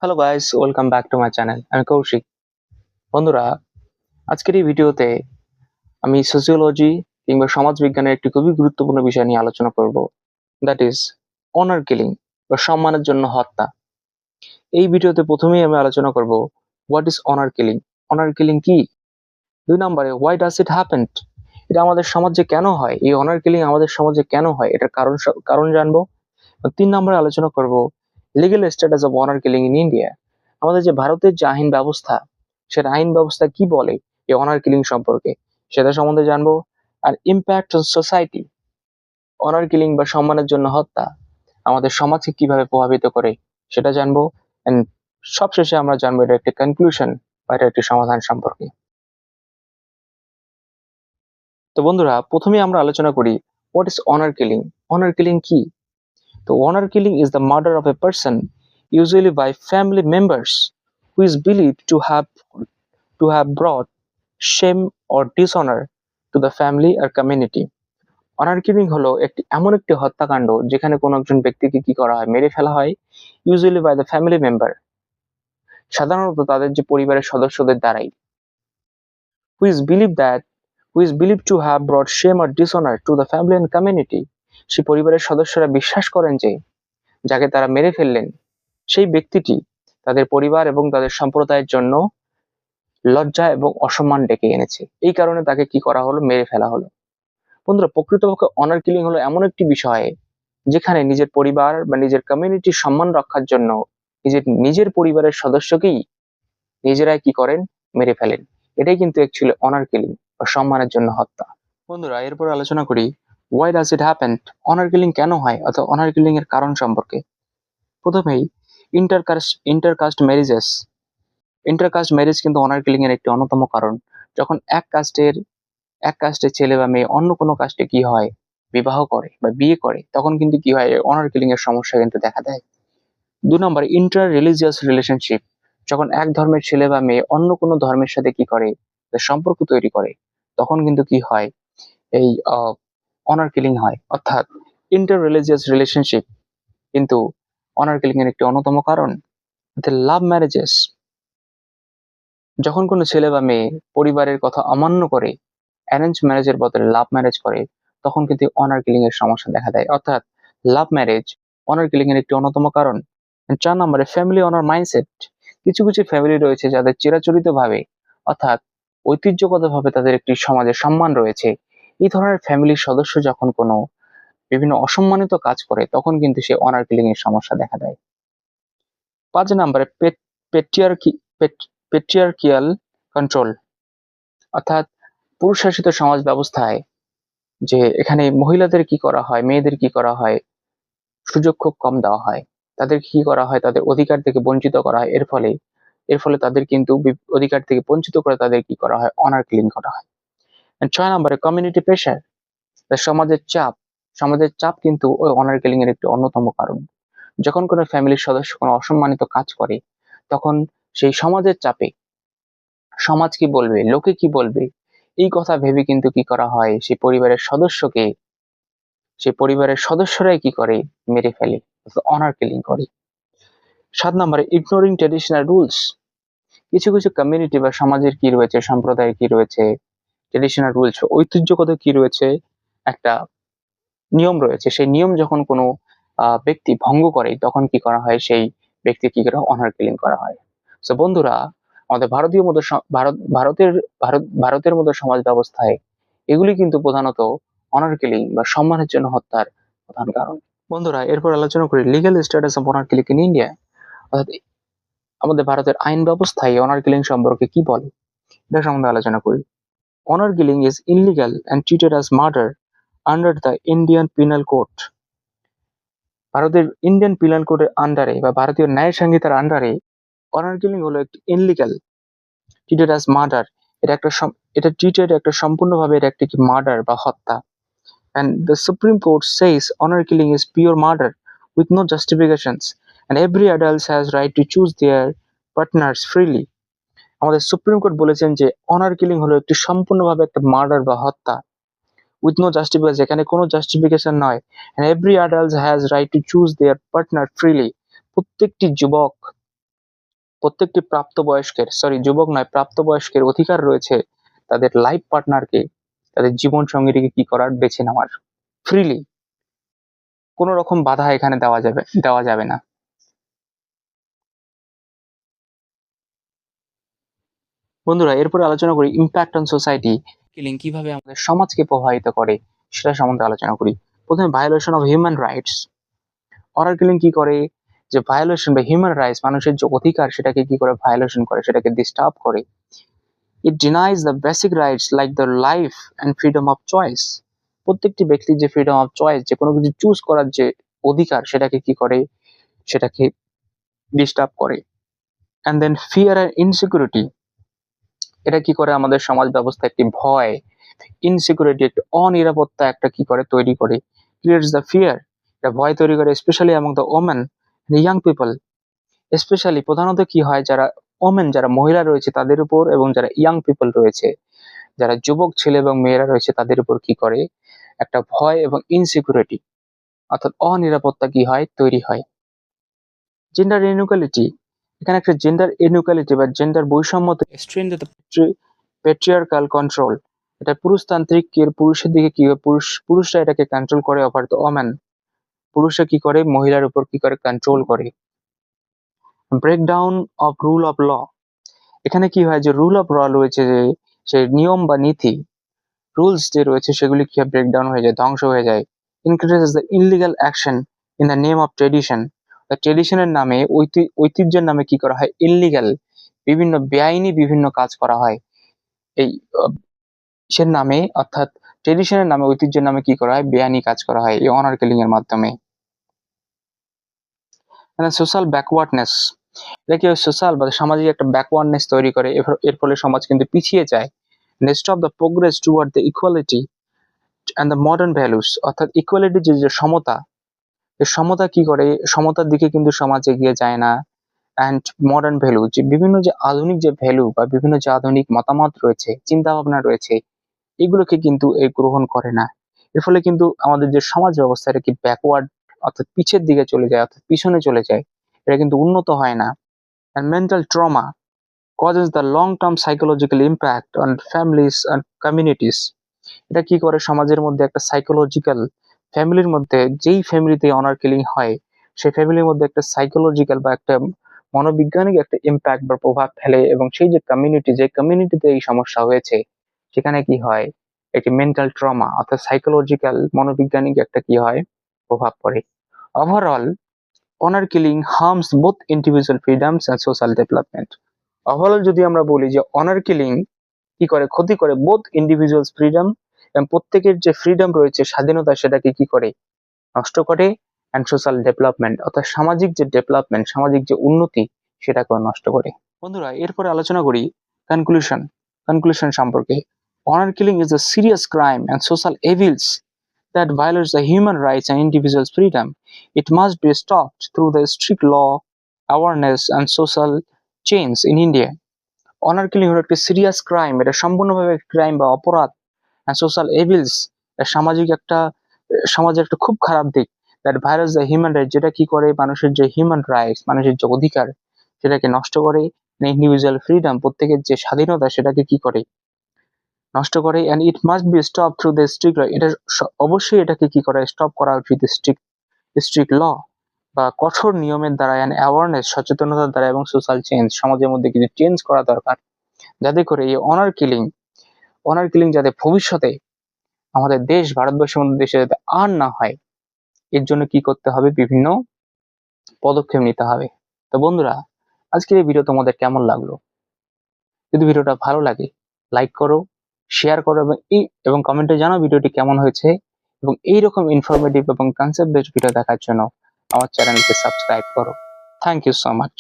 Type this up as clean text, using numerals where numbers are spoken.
Hello guys, welcome back to my channel. আমি কৌশিক। বন্ধুরা, আজকের এই ভিডিওতে আমি সোসিওলজি কিংবা সমাজবিজ্ঞানের একটি খুবই গুরুত্বপূর্ণ বিষয় নিয়ে আলোচনা করব। দ্যাট ইজ অনার কিলিং বা সম্মানের জন্য হত্যা। এই ভিডিওতে প্রথমেই আমি আলোচনা করব what is honour killing. Honour killing কি? 2 নম্বরে হোয়াই ডাজ ইট হ্যাপেন। এটা আমাদের সমাজে কেন হয়? এই অনার কিলিং আমাদের সমাজে কেন হয়? এটার কারণ জানবো। 3 নম্বরে আলোচনা করব legal status of honour killing in India. আমাদের যে ভারতের যে আইন ব্যবস্থা, সেটা আইন ব্যবস্থা কি বলে এই অনার কিলিং সম্পর্কে, সেটা সম্বন্ধে জানবো। আর impact on society, honour killing বা সম্মানের জন্য হত্যা আমাদের সমাজকে কিভাবে প্রভাবিত করে সেটা জানবো। এন্ড সবশেষে আমরা জানবো এটা একটি কনক্লুশন বা এটা একটি সমাধান সম্পর্কে। তো বন্ধুরা, প্রথমেই আমরা আলোচনা করি what is honour killing. Honour killing কি? তো honor killing is the murder of a person, usually by family members, who is believed to have brought shame or dishonor to the family or community. Honour killing হলো এমন একটি হত্যাকাণ্ড যেখানে কোনো একজন ব্যক্তিকে কি করা হয়, মেরে ফেলা হয়, usually by the family member, সাধারণত তাদের যে পরিবারের সদস্যদের দ্বারাই, who is believed that who is believed to have brought shame or dishonor to the family and community. সেই পরিবারের সদস্যরা বিশ্বাস করেন যে যাকে তারা মেরে ফেললেন সেই ব্যক্তিটি তাদের পরিবার এবং তাদের সম্প্রদায়ের জন্য লজ্জা এবং অসম্মান ডেকে এনেছে। এই কারণে তাকে কি করা হলো, মেরে ফেলা হলো। বন্ধুরা, প্রকৃতপক্ষে অনার কিলিং হলো এমন একটি বিষয় যেখানে নিজের পরিবার বা নিজের কমিউনিটির সম্মান রক্ষার জন্য নিজের পরিবারের সদস্যকেই নিজেরাই কি করেন, মেরে ফেলেন। এটাই কিন্তু অ্যাকচুয়ালি অনার কিলিং বা সম্মানের জন্য হত্যা। বন্ধুরা, এরপর আলোচনা করি why does it happen. Honour killing কেন হয় অথবা অনার কিলিং এর কারণ সম্পর্কে। প্রথমেই ইন্টারকাস্ট ম্যারেজেস। ইন্টারকাস্ট ম্যারেজ কিন্তু অনার কিলিং এর একটি অন্যতম কারণ। যখন এক কাস্টের ছেলে বা মেয়ে অন্য কোনো কাস্টে কি হয়, বিবাহ করে বা বিয়ে করে, তখন কিন্তু কি হয়, অনার কিলিং এর সমস্যা কিন্তু দেখা দেয়। 2 নম্বর ইন্টার রিলিজিয়াস রিলেশনশিপ। যখন এক ধর্মের ছেলে বা মেয়ে অন্য কোনো ধর্মের সাথে কি করে, সম্পর্ক তৈরি করে, তখন কিন্তু কি হয়, এই অনার কিলিং হয়। অর্থাৎ ইন্টার রিলিজিয়াস রিলেশনশিপ কিন্তু অনার কিলিং এর একটি অন্যতম কারণ। লাভ ম্যারেজেস। যখন কোনো ছেলে বা মেয়ে পরিবারের কথা অমান্য করে অ্যারেঞ্জ ম্যারেজের বদলে লাভ ম্যারেজ করে, তখন কিন্তু অনার কিলিং এর সমস্যা দেখা দেয়। অর্থাৎ লাভ ম্যারেজ অনার কিলিং এর একটি অন্যতম কারণ। 4 নম্বরে ফ্যামিলি অনার মাইন্ডসেট। কিছু কিছু ফ্যামিলি রয়েছে যাদের চিরাচরিত ভাবে, অর্থাৎ ঐতিহ্যগত ভাবে তাদের একটি সমাজে সম্মান রয়েছে। এই ধরনের ফ্যামিলির সদস্য যখন কোনো বিভিন্ন অসম্মানিত কাজ করে, তখন কিন্তু সে অনার কিলিং এর সমস্যা দেখা দেয়। 5 নম্বরে পেট্রিয়ার্কি পেট্রিয়ার্কিয়াল কন্ট্রোল। অর্থাৎ পুরুষ শাসিত সমাজ ব্যবস্থায় যে এখানে মহিলাদের কি করা হয়, মেয়েদের কি করা হয়, সুযোগ খুব কম দেওয়া হয়। তাদের কি করা হয়, তাদের অধিকার থেকে বঞ্চিত করা হয়। এর ফলে তাদের কিন্তু অধিকার থেকে বঞ্চিত করে তাদের কি করা হয়, অনার কিলিং করা হয়। 6 নম্বরে কমিউনিটি প্রেশার। সমাজের চাপ কিন্তু ওই অনার কিলিং এর একটি অন্যতম কারণ। যখন কোনো ফ্যামিলির সদস্য কোনো অসম্মানিত কাজ করে, তখন সেই সমাজের চাপে, সমাজ কি বলবে, লোকে কি বলবে, এই কথা ভেবে কিন্তু কি করা হয়, সেই পরিবারের সদস্যরাই কি করে, মেরে ফেলে, অনার কিলিং করে। 7 নম্বরে ইগনোরিং ট্রেডিশনাল রুলস। কিছু কিছু কমিউনিটি বা সমাজের কি রয়েছে, সম্প্রদায়ের কি রয়েছে, ট্রেডিশনাল রুলস, ঐতিহ্যগত কি রয়েছে, একটা নিয়ম রয়েছে। সেই নিয়ম যখন কোনো ব্যক্তি ভঙ্গ করে, তখন কি করা হয়, সেই ব্যক্তি কি করা, অনার কিলিং করা হয়। সো বন্ধুরা, আমাদের ভারতীয় মতো ভারতের মতো সমাজ ব্যবস্থায় এগুলি কিন্তু প্রধানত অনার কিলিং বা সম্মানের জন্য হত্যার প্রধান কারণ। বন্ধুরা, এরপর আলোচনা করি legal status of honour killing in India. অর্থাৎ আমাদের ভারতের আইন ব্যবস্থায় অনার কিলিং সম্পর্কে কি বলে, এটা সম্বন্ধে আলোচনা করি। Honour killing is illegal and treated as murder under the Indian penal code. ভারতের ইন্ডিয়ান পিনাল কোডের আন্ডারে বা ভারতীয় ন্যায় সংহিতার আন্ডারে অনার কিলিং হলো একটি ইনলিগাল, ট্রিটেড অ্যাজ মার্ডার। এটা সম্পূর্ণভাবে এটা একটি মার্ডার বা হত্যা। And the Supreme Court says honor killing is pure murder with no justifications, and every adult has right to choose their partners freely. আমাদের সুপ্রিম কোর্ট বলেছেন যে অনার কিলিং হলো একটি সম্পূর্ণভাবে একটা মার্ডার বা হত্যা, উইথ নো জাস্টিফিকেশন, যেখানে কোনো জাস্টিফিকেশন নয়। and every adult has right to choose their partner freely. প্রত্যেকটি যুবক প্রত্যেকটি যুবক নয়, প্রাপ্তবয়স্কের অধিকার রয়েছে তাদের লাইফ পার্টনারকে, তাদের জীবন সঙ্গীটিকে কি করার, বেছে নেওয়ার, ফ্রিলি। কোনো রকম বাধা এখানে দেওয়া যাবে না। বন্ধুরা, এরপরে আলোচনা করি ইম্প্যাক্ট অন সোসাইটি। কিলিং কিভাবে আমাদের সমাজকে প্রভাবিত করে সেটা সম্বন্ধে আলোচনা করি। প্রথমে violation of human rights. Honour killing কি করে, যে ভায়োলেশন বা হিউম্যান রাইটস, মানুষের যে অধিকার সেটাকে কি করে ভায়োলেশন করে, সেটাকে ডিস্টার্ব করে। It denies the basic rights like the life and freedom of choice. প্রত্যেকটি ব্যক্তির যে ফ্রিডম অফ চয়েস, যে কোনো কিছু চুজ করার যে অধিকার, সেটাকে কি করে, সেটাকে ডিস্টার্ব করে। And then fear and insecurity. এটা কি করে, আমাদের সমাজ ব্যবস্থা একটি ভয়, ইনসিকিউরিটি, একটা অনিরাপত্তা একটা কি করে তৈরি করে। ক্রিয়েটস দ্য ফিয়ার, এটা ভয় তৈরি করে, specially among the women, young people. Specially প্রধানত কি হয়, যারা ওমেন, যারা মহিলা রয়েছে তাদের উপর, এবং যারা ইয়াং পিপল রয়েছে, যারা যুবক ছেলে এবং মেয়েরা রয়েছে তাদের উপর কি করে, একটা ভয় এবং ইনসিকিউরিটি অর্থাৎ অনিরাপত্তা কি হয়, তৈরি হয়। জেন্ডার ইনইকুয়ালিটি, এখানে একটা জেন্ডার ইনইকুয়ালিটি বা জেন্ডার বৈষম্য পেট্রিয়ার্কাল কন্ট্রোল, এটা পুরুষতান্ত্রিক, পুরুষের দিকে কি পুরুষরা এটাকে কন্ট্রোল করে, ওভার দ্য ওম্যান, পুরুষরা কি করে, মহিলার উপর কি করে, কন্ট্রোল করে। Breakdown of rule of law, এখানে কি হয়, যে রুল অফ ল রয়েছে, যে সেই নিয়ম বা নীতি, রুলস যে রয়েছে সেগুলি কি ব্রেকডাউন হয়ে যায়, ধ্বংস হয়ে যায়। Increases the illegal action in the name of tradition, ট্রেডিশনের নামে, ঐতিহ্যের নামে কি করা হয়, ইনলিগাল, বিভিন্ন বেআইনি বিভিন্ন কাজ করা হয় এই সে নামে, অর্থাৎ ট্রেডিশনের নামে, ঐতিহ্যের নামে কি করা হয়, বেআইনি কাজ করা হয় এই অনার কিলিং এর মাধ্যমে। সোশ্যাল ব্যাকওয়ার্ডনেস, এটা কি সোশ্যাল বা সামাজিক একটা ব্যাকওয়ার্ডনেস তৈরি করে, এর ফলে সমাজ কিন্তু পিছিয়ে যায়। Stop the progress toward the equality and the modern values, অর্থাৎ ইকুয়ালিটি, যে সমতা, সমতা কি করে, সমতার দিকে কিন্তু সমাজ এগিয়ে যায় না। অ্যান্ড মডার্ন ভ্যালু, যে বিভিন্ন যে আধুনিক যে ভ্যালু বা বিভিন্ন যে আধুনিক মতামত রয়েছে, চিন্তা ভাবনা রয়েছে, এগুলোকে কিন্তু গ্রহণ করে না। এর ফলে কিন্তু আমাদের যে সমাজ ব্যবস্থা, এটা কি ব্যাকওয়ার্ড, অর্থাৎ পিছের দিকে চলে যায়, অর্থাৎ পিছনে চলে যায়, এটা কিন্তু উন্নত হয় না। And mental trauma causes the long-term psychological impact on families and communities, এটা কি করে, সমাজের মধ্যে একটা সাইকোলজিক্যাল, ফ্যামিলির মধ্যে, যেই ফ্যামিলিতে অনার কিলিং হয় সেই ফ্যামিলির মধ্যে একটা সাইকোলজিক্যাল বা একটা মনোবিজ্ঞানিক একটা ইম্প্যাক্ট বা প্রভাব ফেলে, এবং সেই যে কমিউনিটিতে এই সমস্যা হয়েছে সেখানে কি হয়, একটি মেন্টাল ট্রমা অর্থাৎ সাইকোলজিক্যাল মনোবিজ্ঞানিক একটা কি হয়, প্রভাব পড়ে। Overall honour killing harms both individual freedoms and social development. Overall যদি আমরা বলি যে অনার কিলিং কি করে, ক্ষতি করে বোথ ইন্ডিভিজুয়ালস ফ্রিডম, এবং প্রত্যেকের যে ফ্রিডম রয়েছে, স্বাধীনতা, সেটাকে কি করে, নষ্ট করে। অ্যান্ড সোশ্যাল ডেভেলপমেন্ট, অর্থাৎ সামাজিক যে ডেভেলপমেন্ট, সামাজিক যে উন্নতি, সেটাকেও নষ্ট করে। বন্ধুরা, এরপরে আলোচনা করি কনক্লুশন সম্পর্কে। Honour killing is a serious crime and social evils that violates the human rights and individuals freedom. It must be stopped through the strict law, awareness and social change in India. Honour killing হলো একটি serious crime, এটা সম্পূর্ণভাবে crime বা অপরাধ। Social evils, সমাজের একটা খুব খারাপ দিক। That violates the human right, যেটা কি করে, মানুষের যে হিউম্যান রাইটস, মানুষের যে অধিকার, সেটাকে নষ্ট করে। ইন্ডিভিজুয়াল ফ্রিডম, প্রত্যেকের যে স্বাধীনতা, সেটাকে কি করে, নষ্ট করে। And it must be stop through the strict, এটা অবশ্যই এটাকে কি করা, স্টপ করা উচিত স্ট্রিক্ট ল বা কঠোর নিয়মের দ্বারা, অ্যান্ড অ্যাওয়ারনেস, সচেতনতার দ্বারা, এবং সোশ্যাল চেঞ্জ, সমাজের মধ্যে কিছু চেঞ্জ করা দরকার, যাতে করে এই অনার কিলিং যাতে ভবিষ্যতে আমাদের দেশ, ভারতবর্ষের মধ্যে দেশে যাতে আর না হয়, এর জন্য কি করতে হবে, বিভিন্ন পদক্ষেপ নিতে হবে। তো বন্ধুরা, আজকের এই ভিডিও তোমাদের কেমন লাগলো? যদি ভিডিওটা ভালো লাগে, লাইক করো, শেয়ার করো, এবং কমেন্টে জানাও ভিডিওটি কেমন হয়েছে, এবং এইরকম ইনফরমেটিভ এবং কনসেপ্ট বেসড ভিডিও দেখার জন্য আমার চ্যানেলকে সাবস্ক্রাইব করো। Thank you so much.